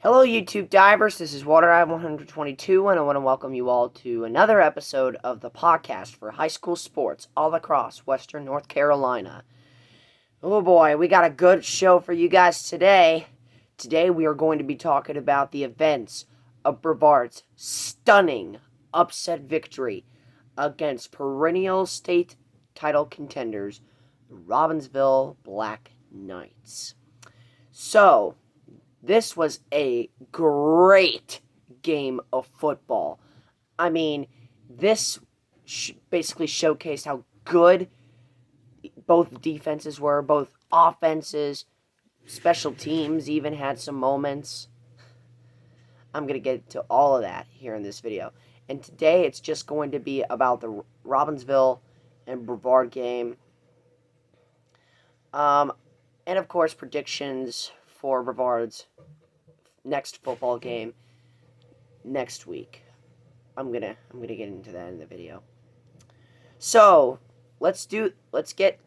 Hello, YouTube divers. This is WaterEye122, and I want to welcome you all to another episode of the podcast for high school sports all across Western North Carolina. Oh boy, we got a good show for you guys today. Today we are going to be talking about the events of Brevard's stunning upset victory against perennial state title contenders, the Robbinsville Black Knights. So, this was a great game of football. I mean, this basically showcased how good both defenses were, both offenses, special teams even had some moments. I'm going to get to all of that here in this video. And today it's just going to be about the Robbinsville and Brevard game. And of course, predictions for Brevard's next football game next week. I'm gonna get into that in the video. So let's get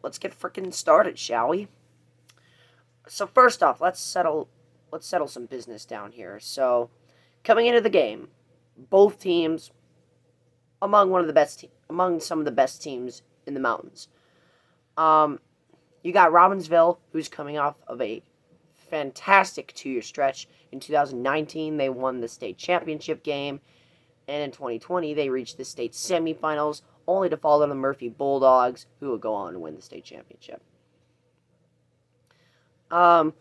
freaking started, shall we? So first off, let's settle some business down here. So coming into the game, both teams among some of the best teams in the mountains. You got Robbinsville, who's coming off of a fantastic 2-year stretch. In 2019, they won the state championship game, and in 2020, they reached the state semifinals, only to fall to the Murphy Bulldogs, who would go on to win the state championship. And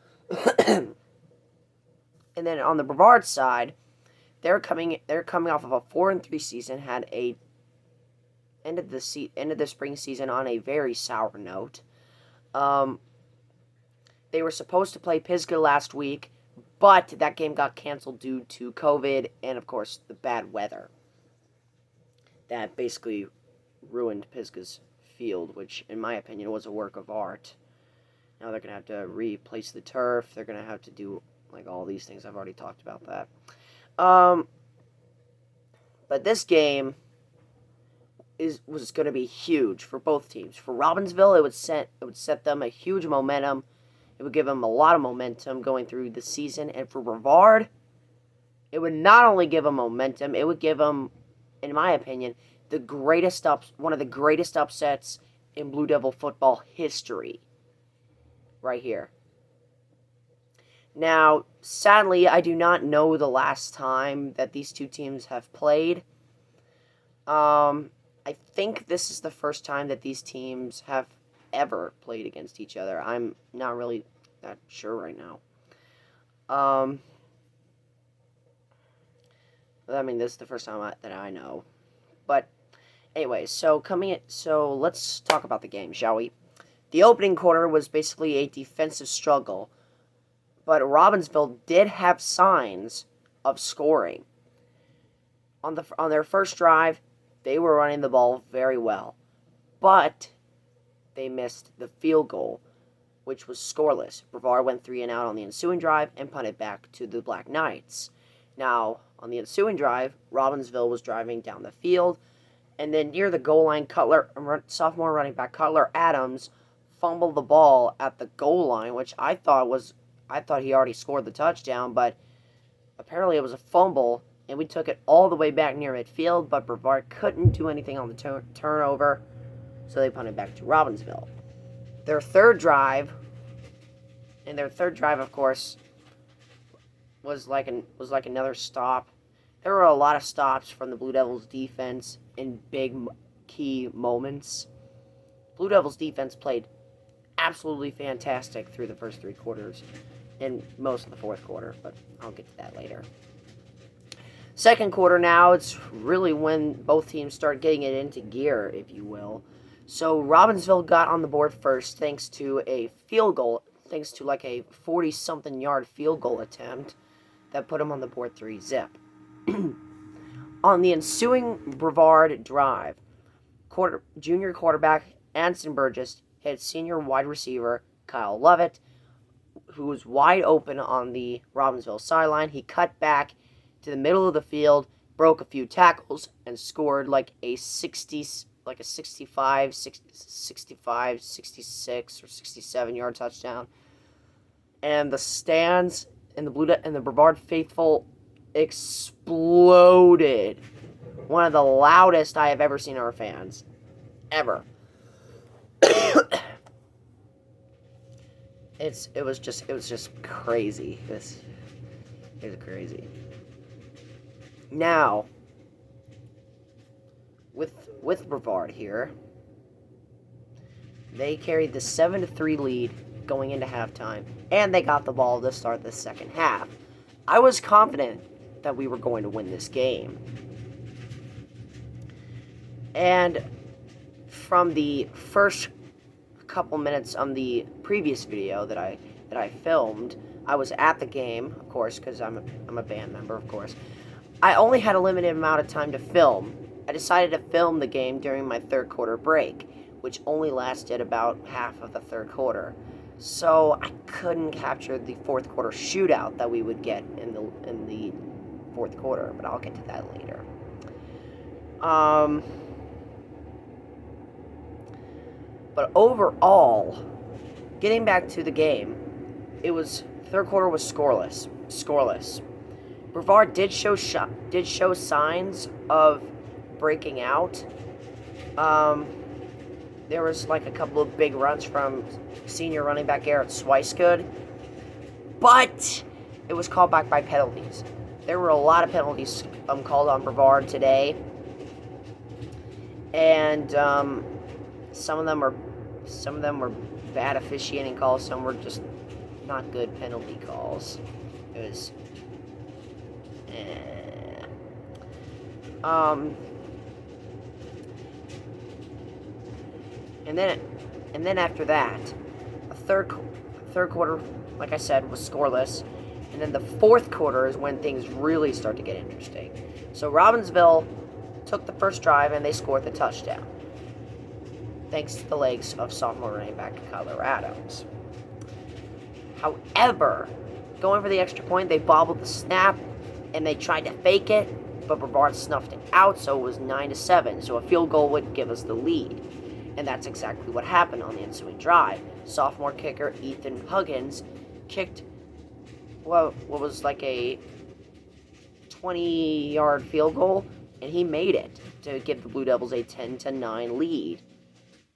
then on the Brevard side, they're coming off of a 4-3 season, had a ended the spring season on a very sour note. They were supposed to play Pisgah last week, but that game got canceled due to COVID and, of course, the bad weather. That basically ruined Pisgah's field, which, in my opinion, was a work of art. Now they're going to have to replace the turf. They're going to have to do, all these things. I've already talked about that. But this game was going to be huge for both teams. For Robbinsville, it would set them a huge momentum. It would give them a lot of momentum going through the season. And for Brevard, it would not only give them momentum, it would give them, in my opinion, one of the greatest upsets in Blue Devil football history. Right here. Now, sadly, I do not know the last time that these two teams have played. I think this is the first time that these teams have ever played against each other. I'm not really that sure right now. This is the first time that I know. But anyway, so let's talk about the game, shall we? The opening quarter was basically a defensive struggle, but Robbinsville did have signs of scoring. On their first drive, they were running the ball very well, but they missed the field goal, which was scoreless. Brevard went 3 and out on the ensuing drive and punted back to the Black Knights. Now, on the ensuing drive, Robbinsville was driving down the field, and then near the goal line, sophomore running back Cutler Adams fumbled the ball at the goal line, which I thought he already scored the touchdown, but apparently it was a fumble, and we took it all the way back near midfield, but Brevard couldn't do anything on the turnover, so they punted back to Robbinsville. Their third drive, of course, was like another stop. There were a lot of stops from the Blue Devils defense in big key moments. Blue Devils defense played absolutely fantastic through the first 3 quarters and most of the fourth quarter, but I'll get to that later. Second quarter now, it's really when both teams start getting it into gear, if you will. So Robbinsville got on the board first thanks to a field goal, thanks to like a 40-something yard field goal attempt that put them on the board 3-zip. On the ensuing Brevard drive, junior quarterback Anson Burgess hit senior wide receiver Kyle Lovett, who was wide open on the Robbinsville sideline. He cut back to the middle of the field, broke a few tackles, and scored like a 65, 66, or 67-yard touchdown. And the stands and the Brevard faithful exploded. One of the loudest I have ever seen our fans. Ever. It was just crazy. It was crazy. Now, with Brevard here, they carried the 7-3 lead going into halftime, and they got the ball to start the second half. I was confident that we were going to win this game. And from the first couple minutes on the previous video that I filmed, I was at the game, of course, because I'm a band member, of course. I only had a limited amount of time to film. I decided to film the game during my third quarter break, which only lasted about half of the third quarter. So I couldn't capture the fourth quarter shootout that we would get in the fourth quarter, but I'll get to that later. But overall, getting back to the game, third quarter was scoreless. Brevard did show signs of breaking out. There was like a couple of big runs from senior running back P.F.H.S.A.A.W.N.C, but it was called back by penalties. There were a lot of penalties called on Brevard today, and some of them were bad officiating calls. Some were just not good penalty calls. It was, and then after that, the third quarter, like I said, was scoreless, and then the fourth quarter is when things really start to get interesting. So Robbinsville took the first drive and they scored the touchdown, thanks to the legs of sophomore running back Kyler Adams. However, going for the extra point, they bobbled the snap and they tried to fake it, but Brevard snuffed it out, so it was 9-7. So a field goal would give us the lead. And that's exactly what happened on the ensuing drive. Sophomore kicker Ethan Huggins kicked what was like a 20-yard field goal, and he made it to give the Blue Devils a 10-9 lead.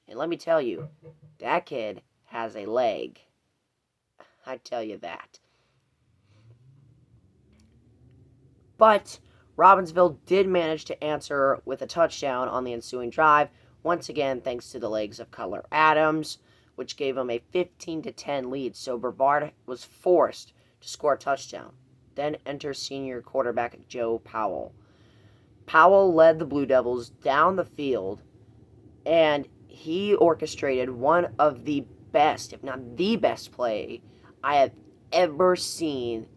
And let me tell you, that kid has a leg. I tell you that. But Robbinsville did manage to answer with a touchdown on the ensuing drive, once again thanks to the legs of Kyler Adams, which gave him a 15-10 lead. So Brevard was forced to score a touchdown. Then enters senior quarterback Joe Powell. Powell led the Blue Devils down the field, and he orchestrated one of the best, if not the best play I have ever seen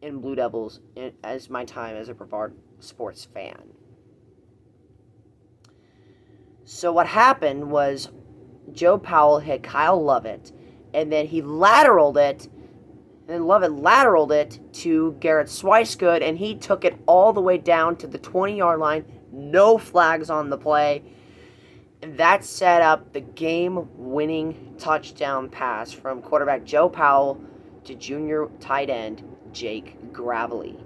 in Blue Devils as my time as a Brevard sports fan. So what happened was Joe Powell hit Kyle Lovett, and then he lateraled it, and Lovett lateraled it to Garrett Swicegood, and he took it all the way down to the 20-yard line, no flags on the play. And that set up the game-winning touchdown pass from quarterback Joe Powell to junior tight end Jake Gravely.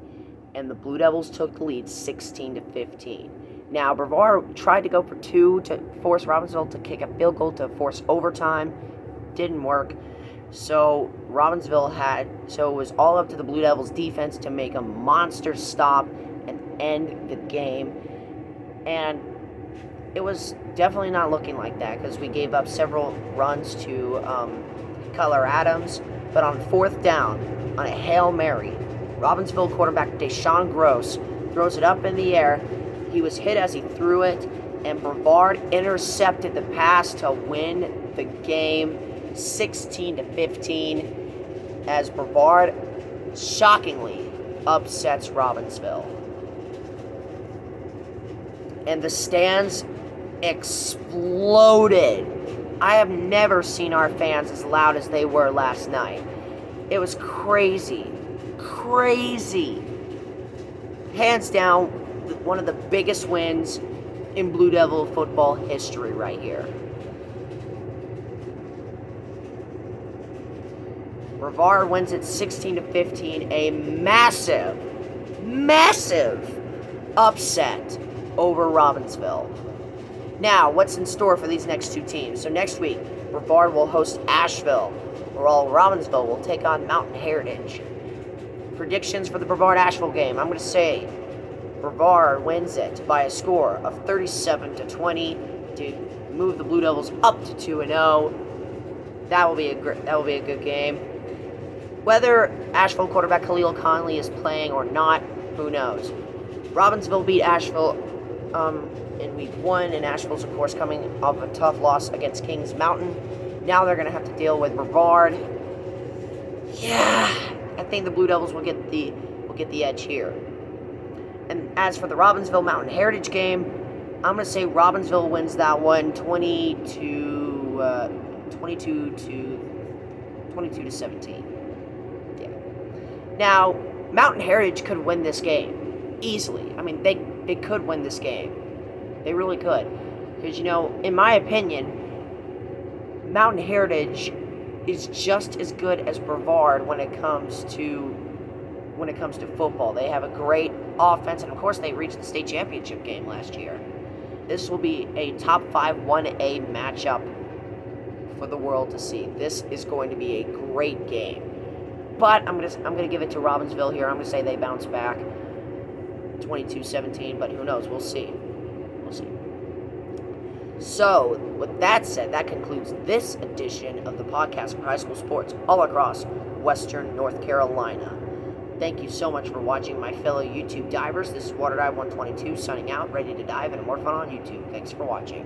And the Blue Devils took the lead 16-15. Now, Brevard tried to go for two to force Robbinsville to kick a field goal to force overtime. Didn't work. So it was all up to the Blue Devils defense to make a monster stop and end the game. And it was definitely not looking like that, because we gave up several runs to Kyler Adams. But on fourth down, on a Hail Mary, Robbinsville quarterback Deshaun Gross throws it up in the air. He was hit as he threw it, and Brevard intercepted the pass to win the game 16-15, as Brevard shockingly upsets Robbinsville. And the stands exploded. I have never seen our fans as loud as they were last night. It was crazy. Crazy. Hands down, one of the biggest wins in Blue Devil football history right here. Brevard wins it 16-15. A massive, massive upset over Robbinsville. Now, what's in store for these next two teams? So next week, Brevard will host Asheville, while Robbinsville will take on Mountain Heritage. Predictions for the Brevard-Asheville game. I'm going to say Brevard wins it by a score of 37-20 to move the Blue Devils up to 2-0. That will be a good game. Whether Asheville quarterback Khalil Conley is playing or not, who knows? Robbinsville beat Asheville in week 1, and Asheville's, of course, coming off a tough loss against Kings Mountain. Now they're going to have to deal with Brevard. Yeah, I think the Blue Devils will get the edge here. And as for the Robbinsville Mountain Heritage game, I'm going to say Robbinsville wins that one 22-17. Yeah. Now, Mountain Heritage could win this game easily. I mean, they could win this game. They really could. Because, in my opinion, Mountain Heritage is just as good as Brevard when it comes to football. They have a great offense, and of course they reached the state championship game last year. This will be a top 5 1A matchup for the world to see. This is going to be a great game. But I'm gonna give it to Robbinsville here. I'm gonna say they bounce back 22-17, but who knows? We'll see. So, with that said, that concludes this edition of the podcast for high school sports all across Western North Carolina. Thank you so much for watching, my fellow YouTube divers. This is WaterDive122 signing out, ready to dive into more fun on YouTube. Thanks for watching.